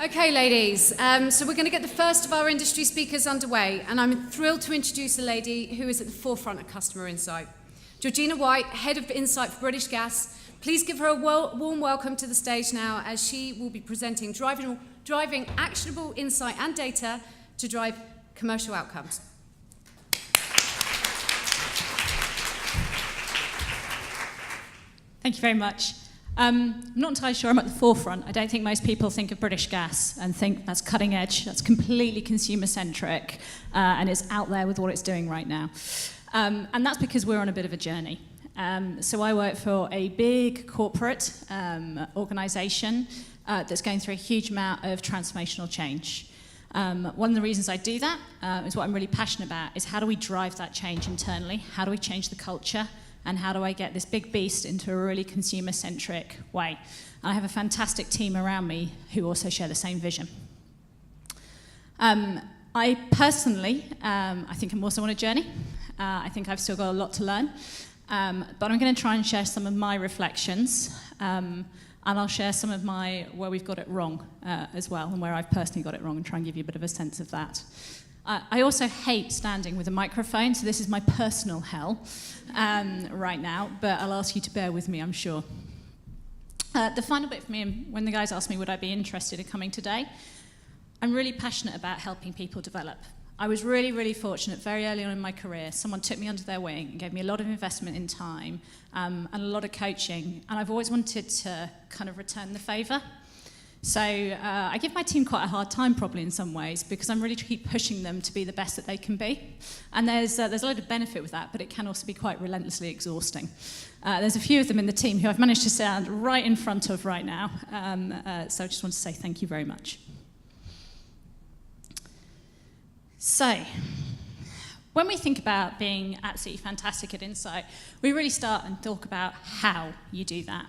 Okay, ladies, so we're going to get the first of our industry speakers underway, and I'm thrilled to introduce a lady who is at the forefront of customer insight. Georgina White, Head of Insight for British Gas. Please give her a warm welcome to the stage now, as she will be presenting driving actionable insight and data to drive commercial outcomes. Thank you very much. I'm not entirely sure I'm at the forefront. I don't think most people think of British Gas and think that's cutting edge, that's completely consumer-centric, and is out there with what it's doing right now. And that's because we're on a bit of a journey. So I work for a big corporate organisation that's going through a huge amount of transformational change. One of the reasons I do that is what I'm really passionate about, is how do we drive that change internally? How do we change the culture? And how do I get this big beast into a really consumer-centric way? And I have a fantastic team around me who also share the same vision. I personally, I think I'm also on a journey. I think I've still got a lot to learn. But I'm going to try and share some of my reflections. And I'll share some of where we've got it wrong as well, and where I've personally got it wrong, and try and give you a bit of a sense of that. I also hate standing with a microphone, so this is my personal hell right now, but I'll ask you to bear with me, I'm sure. The final bit for me, when the guys asked me would I be interested in coming today, I'm really passionate about helping people develop. I was really, really fortunate very early on in my career. Someone took me under their wing and gave me a lot of investment in time and a lot of coaching, and I've always wanted to kind of return the favour. So I give my team quite a hard time probably in some ways, because I'm really keep pushing them to be the best that they can be. And there's a lot of benefit with that, but it can also be quite relentlessly exhausting. There's a few of them in the team who I've managed to stand right in front of right now. So I just want to say thank you very much. So when we think about being absolutely fantastic at insight, we really start and talk about how you do that.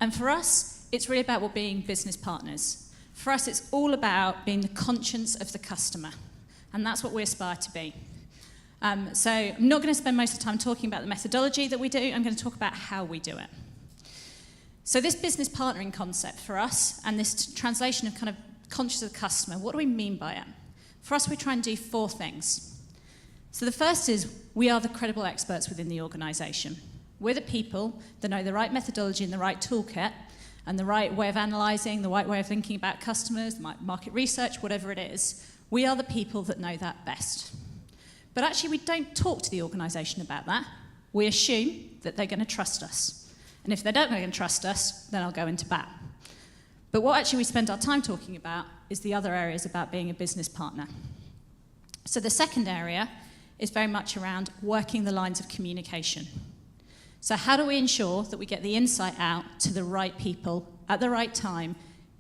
And for us, it's really about being business partners. For us, it's all about being the conscience of the customer. And that's what we aspire to be. So I'm not going to spend most of the time talking about the methodology that we do. I'm going to talk about how we do it. So this business partnering concept for us, and this translation of kind of conscious of the customer, what do we mean by it? For us, we try and do 4 things. So the first is we are the credible experts within the organisation. We're the people that know the right methodology and the right toolkit, and the right way of analysing, the right way of thinking about customers, market research, whatever it is. We are the people that know that best. But actually, we don't talk to the organisation about that. We assume that they're going to trust us. And if they don't going to trust us, then I'll go into bat. But what actually we spend our time talking about is the other areas about being a business partner. So the second area is very much around working the lines of communication. So how do we ensure that we get the insight out to the right people at the right time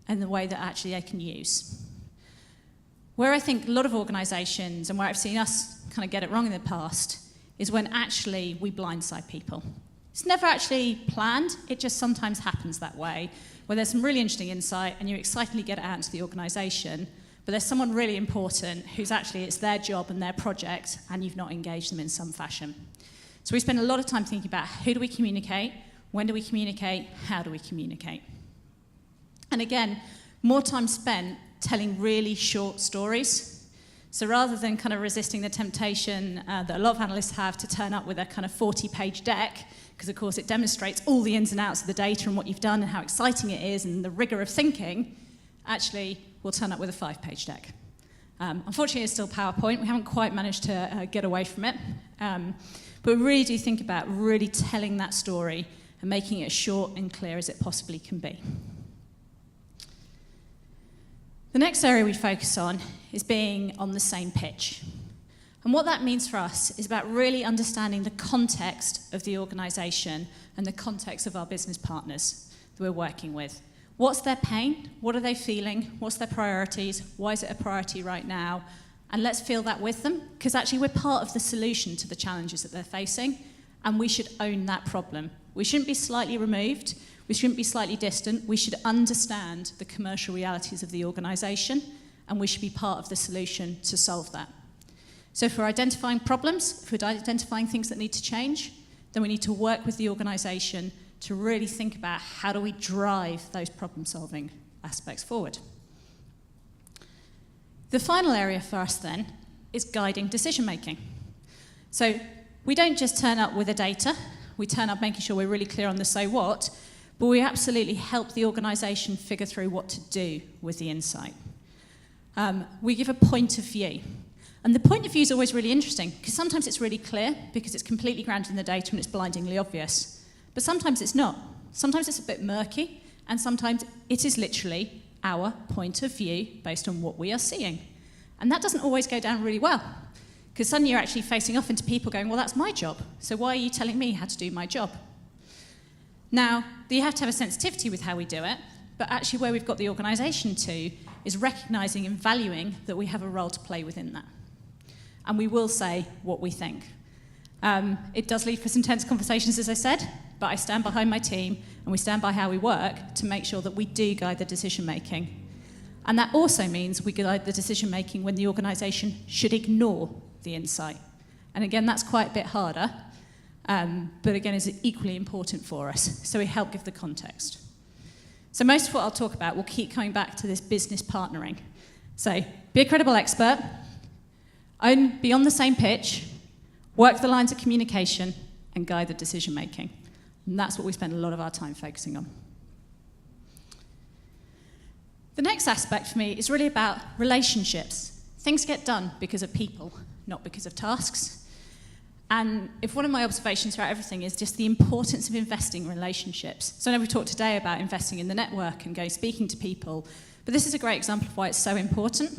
and the way that actually they can use? Where I think a lot of organisations, and where I've seen us kind of get it wrong in the past, is when actually we blindside people. It's never actually planned, it just sometimes happens that way, where there's some really interesting insight and you excitedly get it out into the organisation, but there's someone really important who's actually, it's their job and their project, and you've not engaged them in some fashion. So we spend a lot of time thinking about who do we communicate, when do we communicate, how do we communicate. And again, more time spent telling really short stories. So rather than kind of resisting the temptation that a lot of analysts have to turn up with a kind of 40-page deck, because of course it demonstrates all the ins and outs of the data and what you've done and how exciting it is and the rigor of thinking, actually we'll turn up with a 5-page deck. Unfortunately, it's still PowerPoint. We haven't quite managed to get away from it. But we really do think about really telling that story and making it as short and clear as it possibly can be. The next area we focus on is being on the same pitch. And what that means for us is about really understanding the context of the organisation and the context of our business partners that we're working with. What's their pain? What are they feeling? What's their priorities? Why is it a priority right now? And let's feel that with them, because actually we're part of the solution to the challenges that they're facing, and we should own that problem. We shouldn't be slightly removed, we shouldn't be slightly distant, we should understand the commercial realities of the organisation, and we should be part of the solution to solve that. So if we're identifying problems, if we're identifying things that need to change, then we need to work with the organisation to really think about how do we drive those problem-solving aspects forward. The final area for us then is guiding decision making. So we don't just turn up with the data, we turn up making sure we're really clear on the so what, but we absolutely help the organisation figure through what to do with the insight. We give a point of view. And the point of view is always really interesting, because sometimes it's really clear, because it's completely grounded in the data and it's blindingly obvious. But sometimes it's not. Sometimes it's a bit murky, and sometimes it is literally our point of view based on what we are seeing. And that doesn't always go down really well, because suddenly you're actually facing off into people going, well, that's my job, so why are you telling me how to do my job? Now, you have to have a sensitivity with how we do it, but actually where we've got the organisation to is recognising and valuing that we have a role to play within that. And we will say what we think. It does lead for some tense conversations, as I said, but I stand behind my team and we stand by how we work to make sure that we do guide the decision making. And that also means we guide the decision making when the organisation should ignore the insight. And again, that's quite a bit harder, but again, is equally important for us. So we help give the context. So most of what I'll talk about will keep coming back to this business partnering. So be a credible expert, be on the same pitch, work the lines of communication, and guide the decision making. And that's what we spend a lot of our time focusing on. The next aspect for me is really about relationships. Things get done because of people, not because of tasks. And if one of my observations throughout everything is just the importance of investing in relationships. So I know we talked today about investing in the network and going speaking to people, but this is a great example of why it's so important.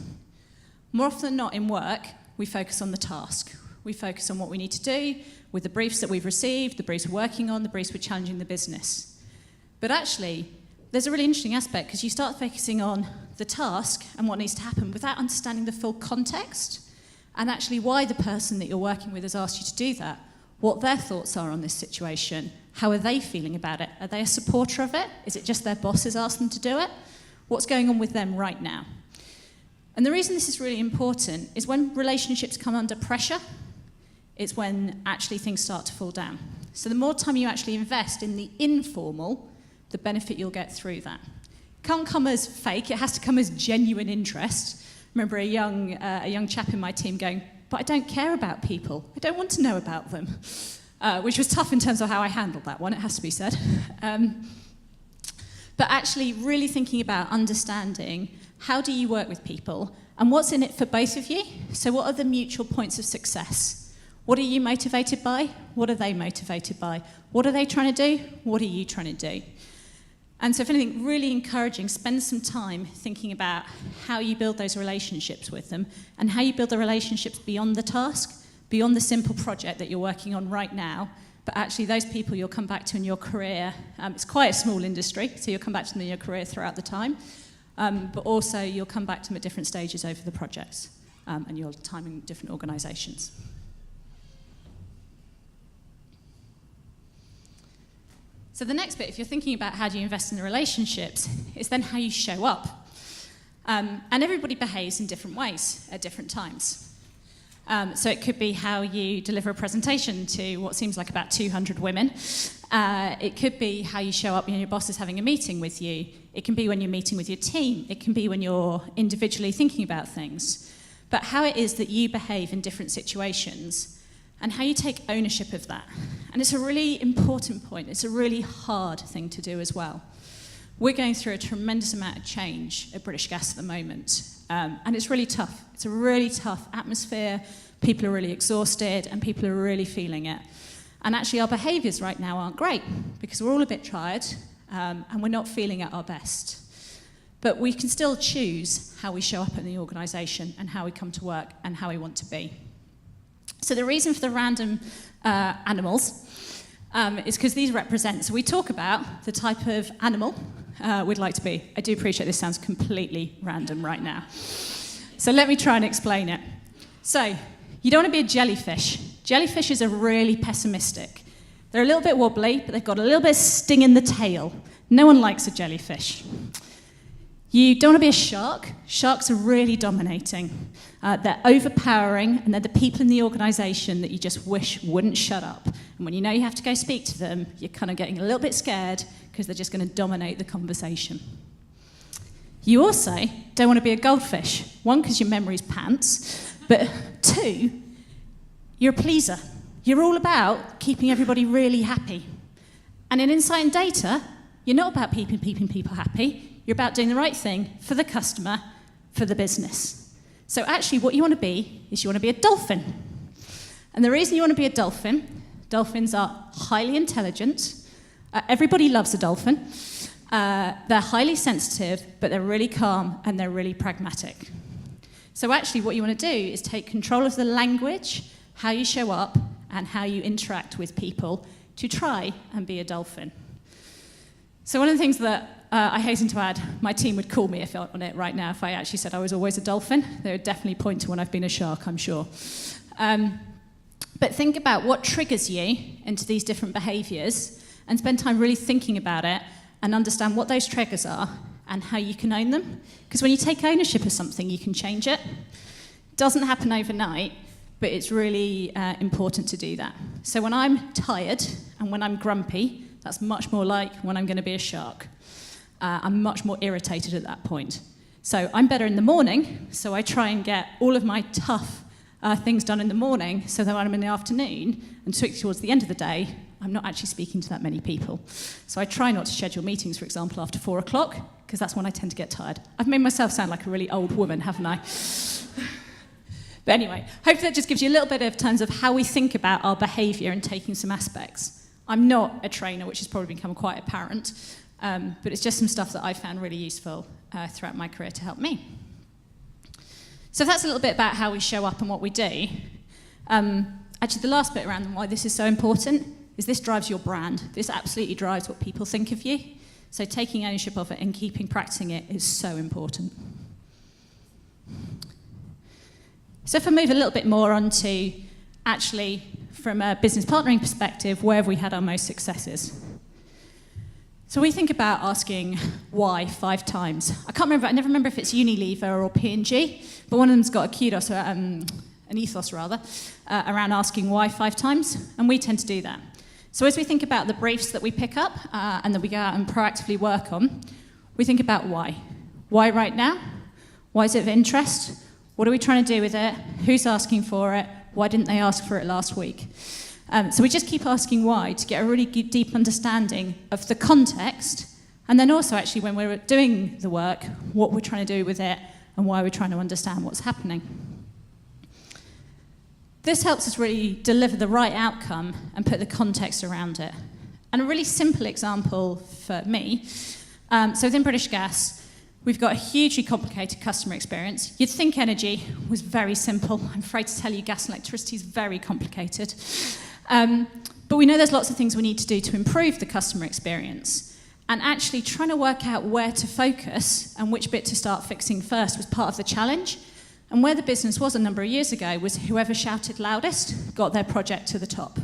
More often than not in work, we focus on the task. We focus on what we need to do with the briefs that we've received, the briefs we're working on, the briefs we're challenging the business. But actually, there's a really interesting aspect because you start focusing on the task and what needs to happen without understanding the full context and actually why the person that you're working with has asked you to do that, what their thoughts are on this situation, how are they feeling about it? Are they a supporter of it? Is it just their boss has asked them to do it? What's going on with them right now? And the reason this is really important is when relationships come under pressure, it's when actually things start to fall down. So the more time you actually invest in the informal, the benefit you'll get through that. It can't come as fake, it has to come as genuine interest. I remember a young chap in my team going, but I don't care about people, I don't want to know about them, which was tough in terms of how I handled that one, it has to be said. But actually really thinking about understanding how do you work with people and what's in it for both of you? So what are the mutual points of success? What are you motivated by? What are they motivated by? What are they trying to do? What are you trying to do? And so if anything, really encouraging, spend some time thinking about how you build those relationships with them and how you build the relationships beyond the task, beyond the simple project that you're working on right now, but actually those people you'll come back to in your career. It's quite a small industry, so you'll come back to them in your career throughout the time, but also you'll come back to them at different stages over the projects and your time in different organisations. So the next bit, if you're thinking about how do you invest in the relationships, is then how you show up. And everybody behaves in different ways at different times. So it could be how you deliver a presentation to what seems like about 200 women. It could be how you show up when your boss is having a meeting with you. It can be when you're meeting with your team. It can be when you're individually thinking about things. But how it is that you behave in different situations and how you take ownership of that. And it's a really important point. It's a really hard thing to do as well. We're going through a tremendous amount of change at British Gas at the moment, and it's really tough. It's a really tough atmosphere. People are really exhausted, and people are really feeling it. And actually, our behaviours right now aren't great, because we're all a bit tired, and we're not feeling at our best. But we can still choose how we show up in the organisation, and how we come to work, and how we want to be. So the reason for the random animals is because these represent, so we talk about the type of animal we'd like to be. I do appreciate this sounds completely random right now. So let me try and explain it. So you don't want to be a jellyfish. Jellyfishes are really pessimistic. They're a little bit wobbly, but they've got a little bit of sting in the tail. No one likes a jellyfish. You don't want to be a shark. Sharks are really dominating. They're overpowering, and they're the people in the organisation that you just wish wouldn't shut up. And when you know you have to go speak to them, you're kind of getting a little bit scared because they're just going to dominate the conversation. You also don't want to be a goldfish. One, because your memory's pants, but two, you're a pleaser. You're all about keeping everybody really happy. And in insight and data, you're not about keeping people happy. You're about doing the right thing for the customer, for the business. So actually what you want to be is you want to be a dolphin. And the reason you want to be a dolphin, dolphins are highly intelligent. Everybody loves a dolphin. They're highly sensitive, but they're really calm and they're really pragmatic. So actually what you want to do is take control of the language, how you show up, and how you interact with people to try and be a dolphin. So one of the things that I hasten to add, my team would call me on it right now if I actually said I was always a dolphin. They would definitely point to when I've been a shark, I'm sure. But think about what triggers you into these different behaviours and spend time really thinking about it and understand what those triggers are and how you can own them. Because when you take ownership of something, you can change it. It doesn't happen overnight, but it's really important to do that. So when I'm tired and when I'm grumpy, that's much more like when I'm going to be a shark. I'm much more irritated at that point. So I'm better in the morning, so I try and get all of my tough things done in the morning so that when I'm in the afternoon and towards the end of the day, I'm not actually speaking to that many people. So I try not to schedule meetings, for example, after 4 o'clock, because that's when I tend to get tired. I've made myself sound like a really old woman, haven't I? But anyway, hopefully that just gives you a little bit of terms of how we think about our behaviour and taking some aspects. I'm not a trainer, which has probably become quite apparent, but it's just some stuff that I found really useful throughout my career to help me. So that's a little bit about how we show up and what we do. Actually, the last bit around why this is so important is this drives your brand. This absolutely drives what people think of you. So taking ownership of it and practicing it is so important. So if I move a little bit more onto, actually, from a business partnering perspective, where have we had our most successes? So we think about asking why 5 times. I never remember if it's Unilever or P&G, but one of them's got a kudos, an ethos rather, around asking why 5 times, and we tend to do that. So as we think about the briefs that we pick up and that we go out and proactively work on, we think about why. Why right now? Why is it of interest? What are we trying to do with it? Who's asking for it? Why didn't they ask for it last week? So we just keep asking why to get a really deep understanding of the context, and then also actually when we're doing the work, what we're trying to do with it and why we're trying to understand what's happening. This helps us really deliver the right outcome and put the context around it. And a really simple example for me, so within British Gas, we've got a hugely complicated customer experience. You'd think energy was very simple. I'm afraid to tell you gas and electricity is very complicated. But we know there's lots of things we need to do to improve the customer experience. And actually trying to work out where to focus and which bit to start fixing first was part of the challenge. And where the business was a number of years ago was whoever shouted loudest got their project to the top.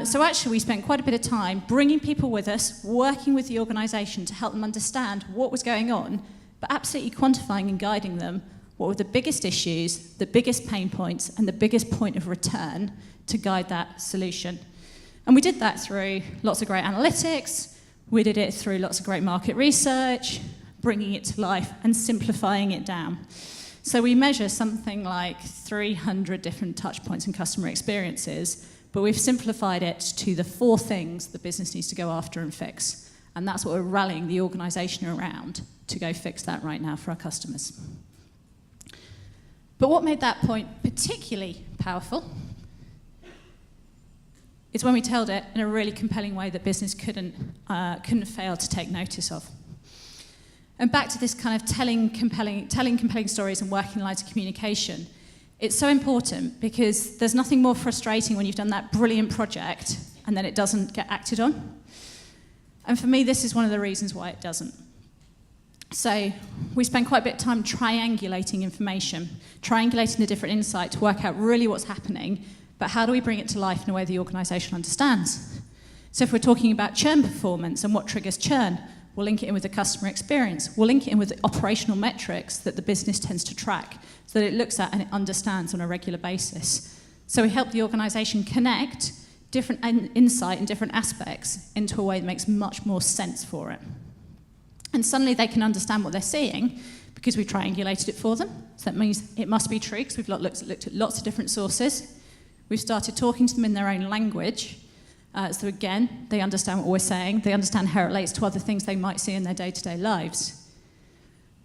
So actually we spent quite a bit of time bringing people with us, working with the organisation to help them understand what was going on, but absolutely quantifying and guiding them what were the biggest issues, the biggest pain points, and the biggest point of return to guide that solution. And we did that through lots of great analytics, we did it through lots of great market research, bringing it to life and simplifying it down. So we measure something like 300 different touch points in customer experiences, but we've simplified it to the 4 things the business needs to go after and fix. And that's what we're rallying the organisation around to go fix that right now for our customers. But what made that point particularly powerful is when we told it in a really compelling way that business couldn't fail to take notice of. And back to this kind of telling compelling stories and working lines of communication, it's so important because there's nothing more frustrating when you've done that brilliant project and then it doesn't get acted on. And for me, this is one of the reasons why it doesn't. So we spend quite a bit of time triangulating information, triangulating the different insights to work out really what's happening, but how do we bring it to life in a way the organisation understands? So if we're talking about churn performance and what triggers churn, we'll link it in with the customer experience. We'll link it in with the operational metrics that the business tends to track so that it looks at and it understands on a regular basis. So we help the organisation connect different insight and different aspects into a way that makes much more sense for it. And suddenly they can understand what they're seeing because we've triangulated it for them. So that means it must be true because we've looked at lots of different sources. We've started talking to them in their own language. So again, they understand what we're saying. They understand how it relates to other things they might see in their day-to-day lives.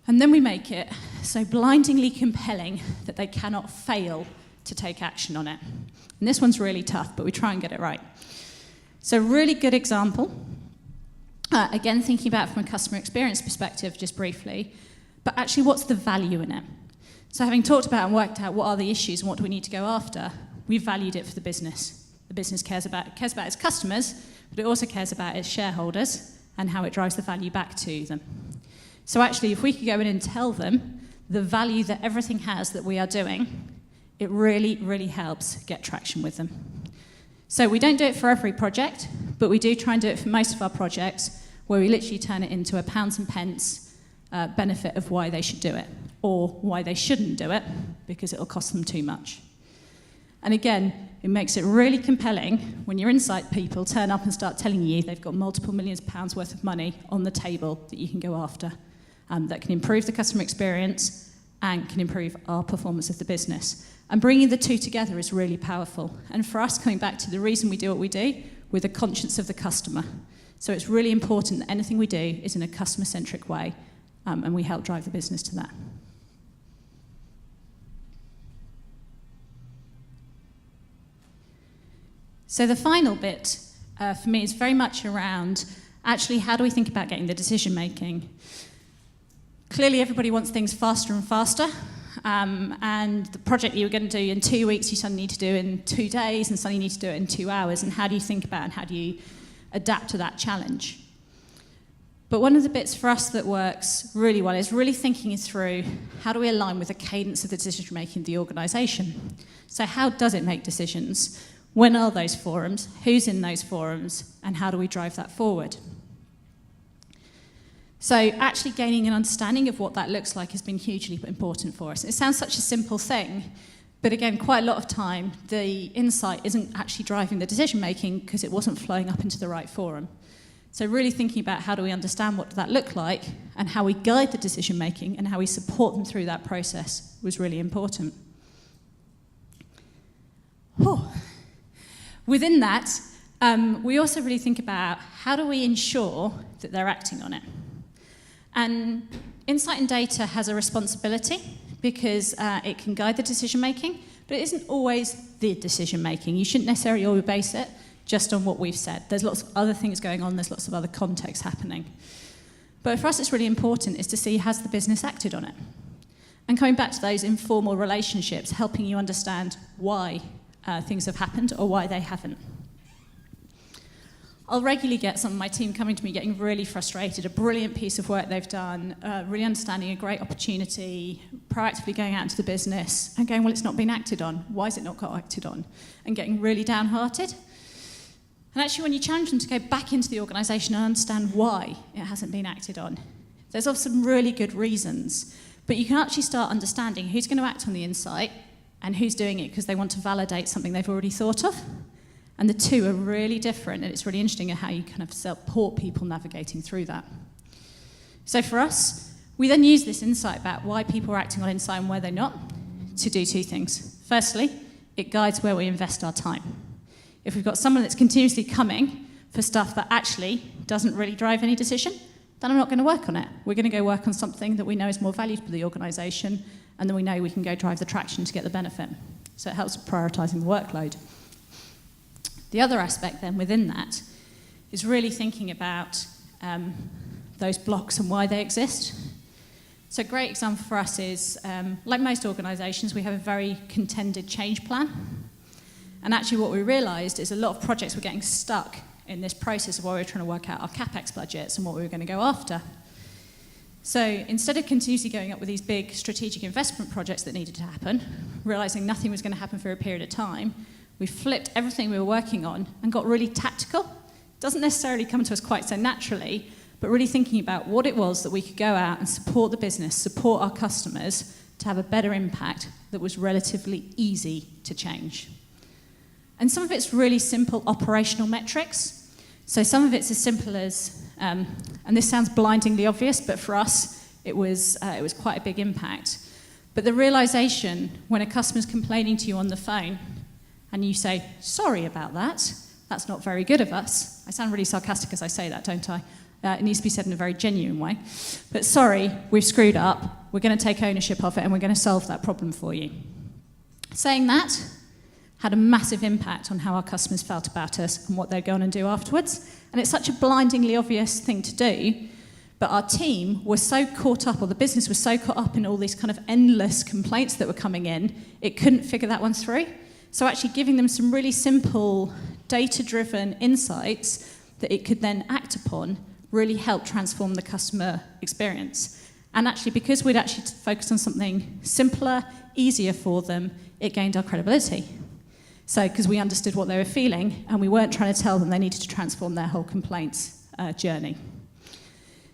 And then we make it so blindingly compelling that they cannot fail to take action on it. And this one's really tough, but we try and get it right. So really good example. Again, thinking about it from a customer experience perspective, just briefly, but actually what's the value in it? So having talked about and worked out what are the issues and what do we need to go after, we've valued it for the business. The business cares about its customers, but it also cares about its shareholders and how it drives the value back to them. So actually, if we could go in and tell them the value that everything has that we are doing, it really, really helps get traction with them. So we don't do it for every project, but we do try and do it for most of our projects, where we literally turn it into a pounds and pence benefit of why they should do it, or why they shouldn't do it, because it'll cost them too much. And again, it makes it really compelling when your insight people turn up and start telling you they've got multiple millions of pounds worth of money on the table that you can go after, that can improve the customer experience and can improve our performance of the business. And bringing the two together is really powerful. And for us, coming back to the reason we do what we do, with a conscience of the customer. So it's really important that anything we do is in a customer-centric way, and we help drive the business to that. So the final bit for me is very much around actually how do we think about getting the decision making. Clearly everybody wants things faster and faster, and the project you were going to do in 2 weeks you suddenly need to do in 2 days, and suddenly you need to do it in 2 hours, and how do you think about and how do you adapt to that challenge? But one of the bits for us that works really well is really thinking through how do we align with the cadence of the decision making of the organisation. So how does it make decisions? When are those forums? Who's in those forums? And how do we drive that forward? So actually gaining an understanding of what that looks like has been hugely important for us. It sounds such a simple thing, but again, quite a lot of time, the insight isn't actually driving the decision making because it wasn't flowing up into the right forum. So really thinking about how do we understand what that look like and how we guide the decision making and how we support them through that process was really important. Within that, we also really think about how do we ensure that they're acting on it. And insight and data has a responsibility because it can guide the decision making, but it isn't always the decision making. You shouldn't necessarily always base it just on what we've said. There's lots of other things going on, there's lots of other context happening. But for us it's really important is to see has the business acted on it. And coming back to those informal relationships, helping you understand why things have happened or why they haven't. I'll regularly get some of my team coming to me getting really frustrated, a brilliant piece of work they've done, really understanding a great opportunity, proactively going out into the business and going, well, it's not been acted on. Why has it not got acted on? And getting really downhearted. And actually, when you challenge them to go back into the organisation and understand why it hasn't been acted on, there's often some really good reasons. But you can actually start understanding who's going to act on the insight and who's doing it because they want to validate something they've already thought of. And the two are really different, and it's really interesting how you kind of support people navigating through that. So for us, we then use this insight about why people are acting on insight and why they're not to do two things. Firstly, it guides where we invest our time. If we've got someone that's continuously coming for stuff that actually doesn't really drive any decision, then I'm not going to work on it. We're going to go work on something that we know is more valuable to the organisation, and then we know we can go drive the traction to get the benefit. So it helps with prioritising the workload. The other aspect then within that is really thinking about those blocks and why they exist. So a great example for us is, like most organisations, we have a very contended change plan. And actually what we realised is a lot of projects were getting stuck in this process of where we were trying to work out our CapEx budgets and what we were going to go after. So instead of continuously going up with these big strategic investment projects that needed to happen, realising nothing was going to happen for a period of time, we flipped everything we were working on and got really tactical. It doesn't necessarily come to us quite so naturally, but really thinking about what it was that we could go out and support the business, support our customers to have a better impact that was relatively easy to change. And some of it's really simple operational metrics. So some of it's as simple as And this sounds blindingly obvious, but for us, it was quite a big impact. But the realization when a customer's complaining to you on the phone and you say, sorry about that, that's not very good of us. I sound really sarcastic as I say that, don't I? It needs to be said in a very genuine way. But sorry, we've screwed up. We're going to take ownership of it and we're going to solve that problem for you. Saying that had a massive impact on how our customers felt about us and what they'd go on and do afterwards. And it's such a blindingly obvious thing to do, but our team was so caught up, or the business was so caught up in all these kind of endless complaints that were coming in, it couldn't figure that one through. So actually giving them some really simple, data-driven insights that it could then act upon really helped transform the customer experience. And actually, because we'd actually focused on something simpler, easier for them, it gained our credibility. So, because we understood what they were feeling, and we weren't trying to tell them they needed to transform their whole complaints journey.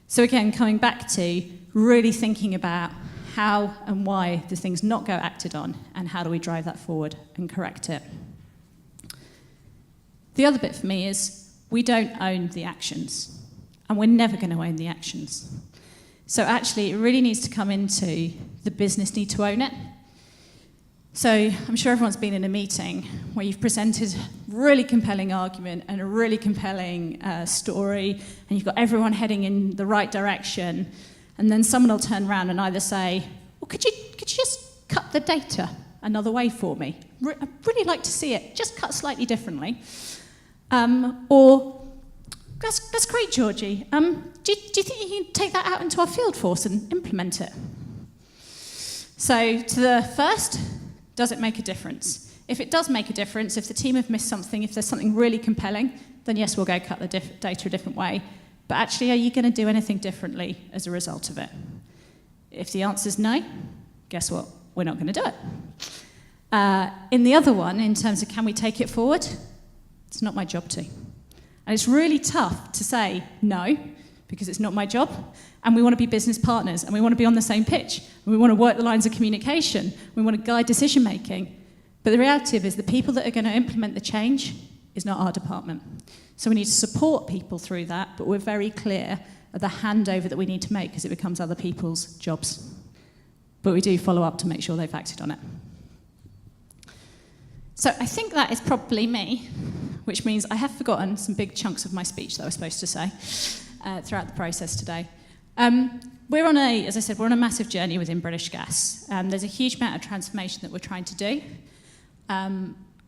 So again, coming back to really thinking about how and why do things not go acted on, and how do we drive that forward and correct it. The other bit for me is we don't own the actions, and we're never going to own the actions. So actually, it really needs to come into the business need to own it. So I'm sure everyone's been in a meeting where you've presented a really compelling argument and a really compelling story, and you've got everyone heading in the right direction, and then someone will turn around and either say, well, could you just cut the data another way for me? I'd really like to see it, just cut slightly differently. Or, that's great, Georgie. Do you think you can take that out into our field force and implement it? So to the first, does it make a difference? If it does make a difference, if the team have missed something, if there's something really compelling, then yes, we'll go cut the data a different way. But actually, are you going to do anything differently as a result of it? If the answer is no, guess what? We're not going to do it. In the other one, in terms of can we take it forward, it's not my job to. And it's really tough to say no, because it's not my job, and we want to be business partners, and we want to be on the same pitch, and we want to work the lines of communication, we want to guide decision making. But the reality is the people that are going to implement the change is not our department. So we need to support people through that, but we're very clear of the handover that we need to make because it becomes other people's jobs. But we do follow up to make sure they've acted on it. So I think that is probably me, which means I have forgotten some big chunks of my speech that I was supposed to say throughout the process today. We're on as I said, we're on a massive journey within British Gas. There's a huge amount of transformation that we're trying to do.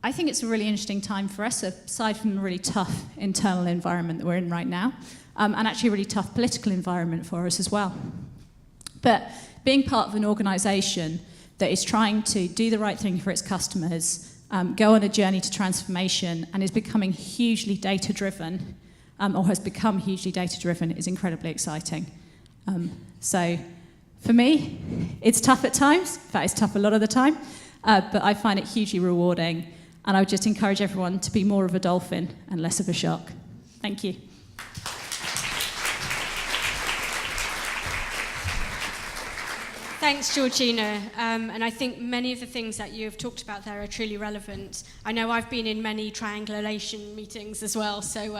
I think it's a really interesting time for us, aside from the really tough internal environment that we're in right now, and actually a really tough political environment for us as well. But being part of an organisation that is trying to do the right thing for its customers, go on a journey to transformation, and is becoming hugely data-driven, or has become hugely data-driven, is incredibly exciting. So for me, it's tough at times. In fact, it's tough a lot of the time, but I find it hugely rewarding, and I would just encourage everyone to be more of a dolphin and less of a shark. Thank you. Thanks, Georgina. And I think many of the things that you have talked about there are truly relevant. I know I've been in many triangulation meetings as well, so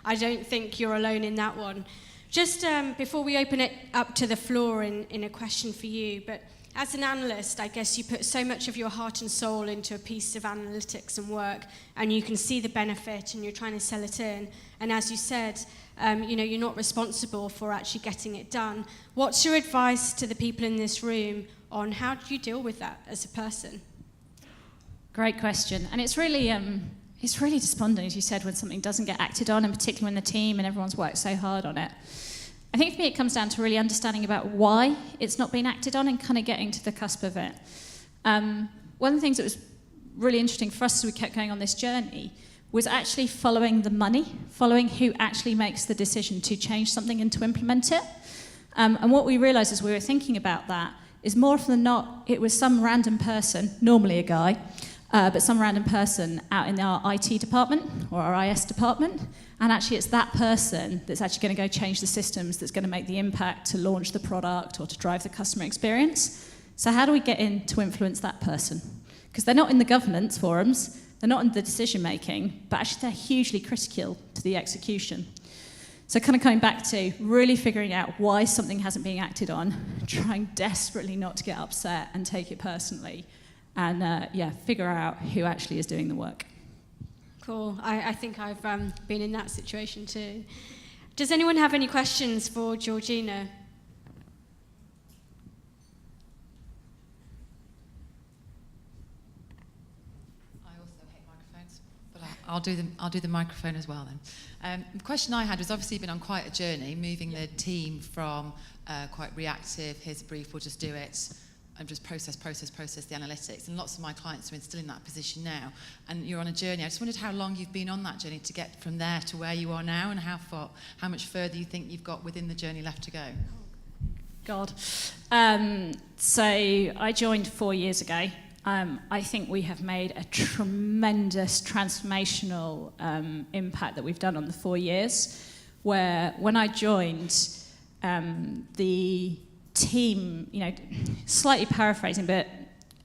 I don't think you're alone in that one. Just before we open it up to the floor in a question for you, but as an analyst, I guess you put so much of your heart and soul into a piece of analytics and work, and you can see the benefit and you're trying to sell it in. And as you said, you're not responsible for actually getting it done. What's your advice to the people in this room on how do you deal with that as a person? Great question. And it's really despondent, as you said, when something doesn't get acted on, and particularly when the team and everyone's worked so hard on it. I think for me it comes down to really understanding about why it's not being acted on and kind of getting to the cusp of it. One of the things that was really interesting for us as we kept going on this journey was actually following the money, following who actually makes the decision to change something and to implement it. And what we realised as we were thinking about that is more often than not, it was some random person, normally a guy, but some random person out in our IT department or our IS department, and actually it's that person that's actually going to go change the systems that's going to make the impact to launch the product or to drive the customer experience. So how do we get in to influence that person? Because they're not in the governance forums, they're not in the decision making, but actually they're hugely critical to the execution. So kind of coming back to really figuring out why something hasn't been acted on, trying desperately not to get upset and take it personally, and figure out who actually is doing the work. Cool. I think I've been in that situation too. Does anyone have any questions for Georgina? I'll do the microphone as well then. The question I had was, obviously you've been on quite a journey, moving the team from quite reactive, here's a brief, we'll just do it, and just process the analytics. And lots of my clients are still in that position now. And you're on a journey. I just wondered how long you've been on that journey to get from there to where you are now, and how much further you think you've got within the journey left to go. God. So I joined 4 years ago. I think we have made a tremendous transformational impact that we've done on the 4 years, where when I joined, the team, slightly paraphrasing, but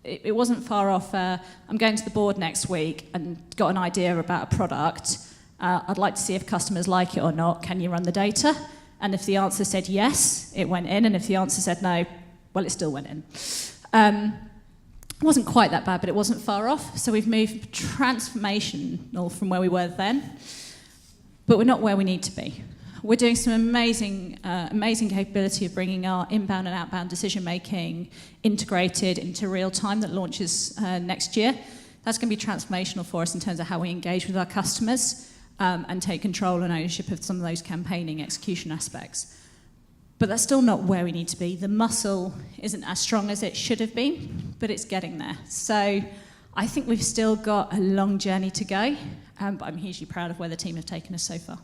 it wasn't far off. I'm going to the board next week and got an idea about a product. I'd like to see if customers like it or not. Can you run the data? And if the answer said yes, it went in. And if the answer said no, well, it still went in. It wasn't quite that bad, but it wasn't far off. So we've moved transformational from where we were then, but we're not where we need to be. We're doing some amazing capability of bringing our inbound and outbound decision-making integrated into real time that launches next year. That's going to be transformational for us in terms of how we engage with our customers and take control and ownership of some of those campaigning execution aspects. But that's still not where we need to be. The muscle isn't as strong as it should have been, but it's getting there. So I think we've still got a long journey to go, but I'm hugely proud of where the team have taken us so far.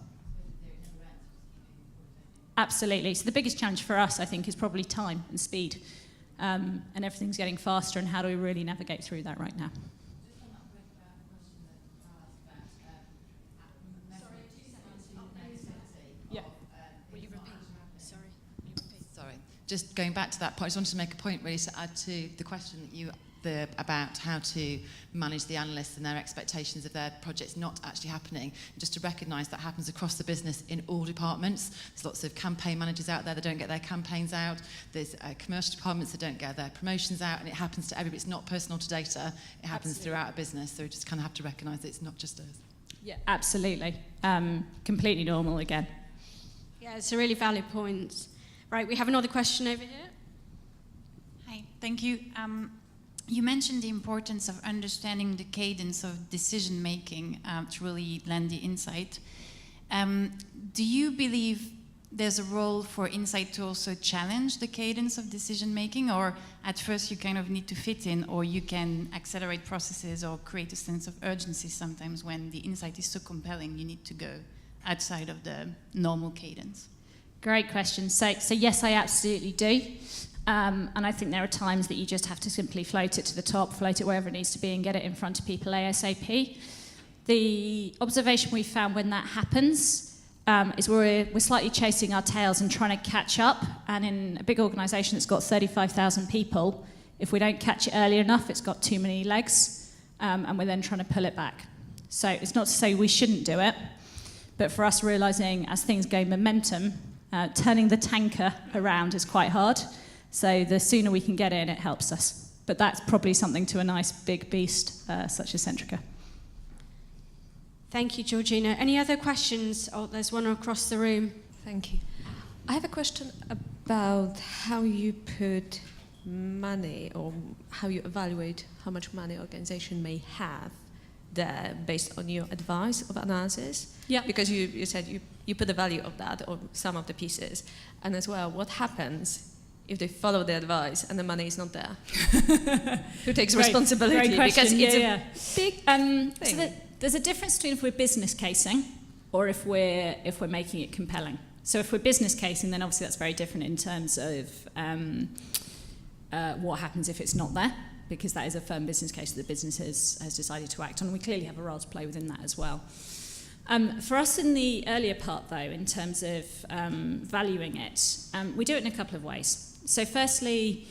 Absolutely. So the biggest challenge for us, I think, is probably time and speed. And everything's getting faster, and how do we really navigate through that right now? Just going back to that point, I just wanted to make a point really to add to the question that about how to manage the analysts and their expectations of their projects not actually happening. Just to recognise that happens across the business in all departments. There's lots of campaign managers out there that don't get their campaigns out. There's commercial departments that don't get their promotions out, and it happens to everybody. It's not personal to data. It happens throughout a business. So we just kind of have to recognise that it's not just us. Yeah, absolutely. Completely normal again. Yeah, it's a really valid point. Right, we have another question over here. Hi, thank you. You mentioned the importance of understanding the cadence of decision-making to really land the insight. Do you believe there's a role for insight to also challenge the cadence of decision-making, or at first you kind of need to fit in, or you can accelerate processes or create a sense of urgency sometimes when the insight is so compelling you need to go outside of the normal cadence? Great question. So yes, I absolutely do. And I think there are times that you just have to simply float it to the top, float it wherever it needs to be, and get it in front of people ASAP. The observation we found when that happens is we're slightly chasing our tails and trying to catch up. And in a big organisation that's got 35,000 people, if we don't catch it early enough, it's got too many legs, and we're then trying to pull it back. So it's not to say we shouldn't do it, but for us realising as things gain momentum, turning the tanker around is quite hard. So the sooner we can get in, it helps us. But that's probably something to a nice big beast such as Centrica. Thank you, Georgina. Any other questions? Oh, there's one across the room. Thank you. I have a question about how you put money, or how you evaluate how much money an organization may have there based on your advice of analysis. Yeah. Because you said you put the value of that on some of the pieces. And as well, what happens if they follow the advice and the money is not there? Who takes responsibility? Great question. Because it's a big thing. thing. So there's a difference between if we're business casing or if we're making it compelling. So if we're business casing, then obviously that's very different in terms of what happens if it's not there, because that is a firm business case that the business has decided to act on. We clearly have a role to play within that as well. For us in the earlier part, though, in terms of valuing it, we do it in a couple of ways. So firstly,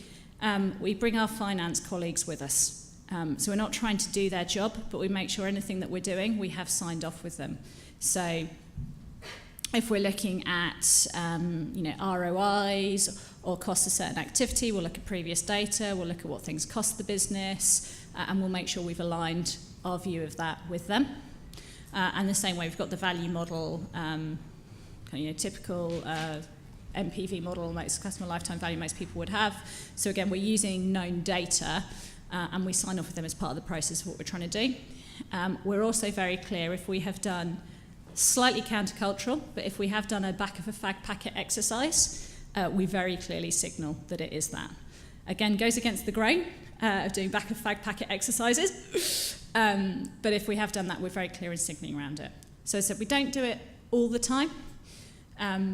we bring our finance colleagues with us. So we're not trying to do their job, but we make sure anything that we're doing, we have signed off with them. So If we're looking at ROIs or cost of certain activity, we'll look at previous data, we'll look at what things cost the business, and we'll make sure we've aligned our view of that with them. And the same way, we've got the value model, typical MPV model, most customer lifetime value most people would have. So again, we're using known data, and we sign off with them as part of the process of what we're trying to do. We're also very clear if we have done slightly countercultural, but if we have done a back of a fag packet exercise, we very clearly signal that it is that. Again, goes against the grain of doing back of fag packet exercises, but if we have done that, we're very clear in signalling around it. So as I said, we don't do it all the time,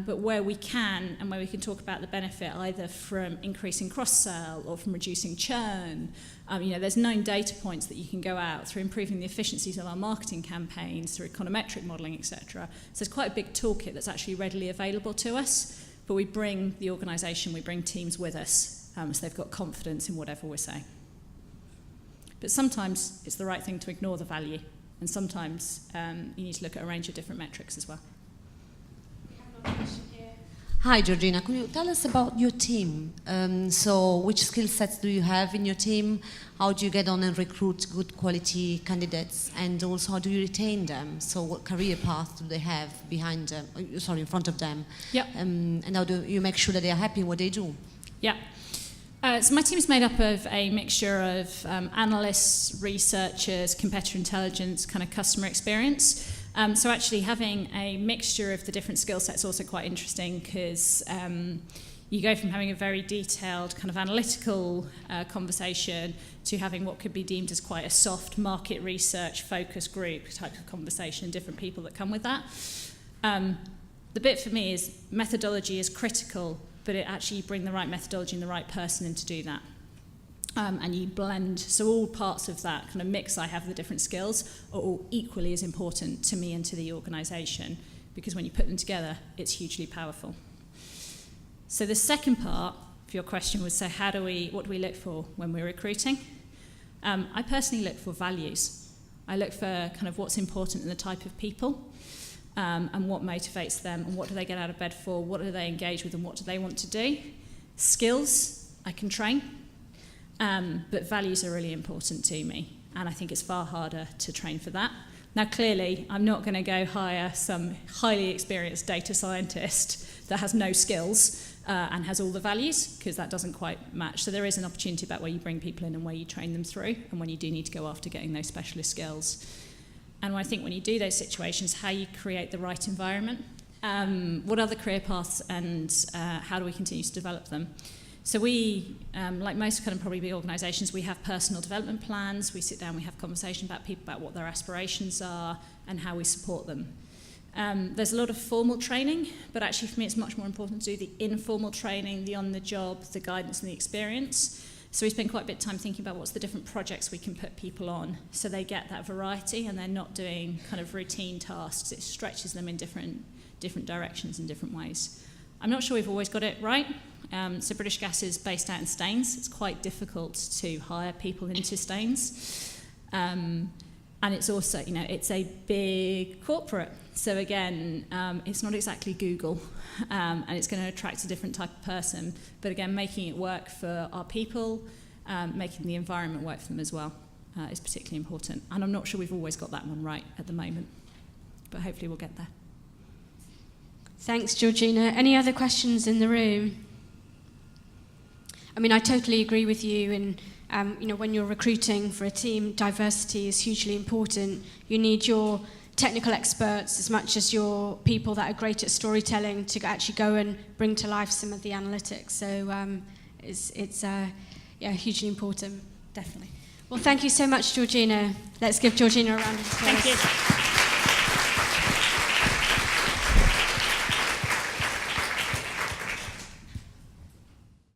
but where we can, and where we can talk about the benefit either from increasing cross-sell or from reducing churn, there's known data points that you can go out through improving the efficiencies of our marketing campaigns, through econometric modelling, etc. So it's quite a big toolkit that's actually readily available to us, but we bring the organisation, we bring teams with us, so they've got confidence in whatever we're saying. But sometimes it's the right thing to ignore the value, and sometimes you need to look at a range of different metrics as well. Hi, Georgina. Could you tell us about your team? So which skill sets do you have in your team? How do you get on and recruit good quality candidates? And also, how do you retain them? So what career path do they have in front of them? Yep. And how do you make sure that they are happy in what they do? Yeah. So my team is made up of a mixture of analysts, researchers, competitor intelligence, kind of customer experience. So actually having a mixture of the different skill sets is also quite interesting because you go from having a very detailed kind of analytical conversation to having what could be deemed as quite a soft market research focus group type of conversation and different people that come with that. The bit for me is methodology is critical, but it actually you bring the right methodology and the right person in to do that. And you blend, so all parts of that kind of mix I have the different skills are all equally as important to me and to the organisation, because when you put them together, it's hugely powerful. So the second part of your question was, so what do we look for when we're recruiting? I personally look for values. I look for kind of what's important in the type of people, and what motivates them, and what do they get out of bed for, what do they engage with, and what do they want to do. Skills, I can train. But values are really important to me, and I think it's far harder to train for that. Now, clearly, I'm not going to go hire some highly experienced data scientist that has no skills and has all the values, because that doesn't quite match. So there is an opportunity about where you bring people in and where you train them through, and when you do need to go after getting those specialist skills. And I think when you do those situations, how you create the right environment, what are the career paths, and how do we continue to develop them? So we, like most kind of probably big organisations, we have personal development plans. We sit down, we have conversation about people, about what their aspirations are and how we support them. There's a lot of formal training, but actually for me it's much more important to do the informal training, the on-the-job, the guidance and the experience. So we spend quite a bit of time thinking about what's the different projects we can put people on so they get that variety and they're not doing kind of routine tasks. It stretches them in different directions in different ways. I'm not sure we've always got it right. So British Gas is based out in Staines. It's quite difficult to hire people into Staines. And it's also, it's a big corporate. So again, it's not exactly Google, and it's going to attract a different type of person. But again, making it work for our people, making the environment work for them as well, is particularly important. And I'm not sure we've always got that one right at the moment, but hopefully we'll get there. Thanks, Georgina. Any other questions in the room? I mean, I totally agree with you. And when you're recruiting for a team, diversity is hugely important. You need your technical experts as much as your people that are great at storytelling to actually go and bring to life some of the analytics. So it's hugely important. Definitely. Well, thank you so much, Georgina. Let's give Georgina a round of applause. Thank you.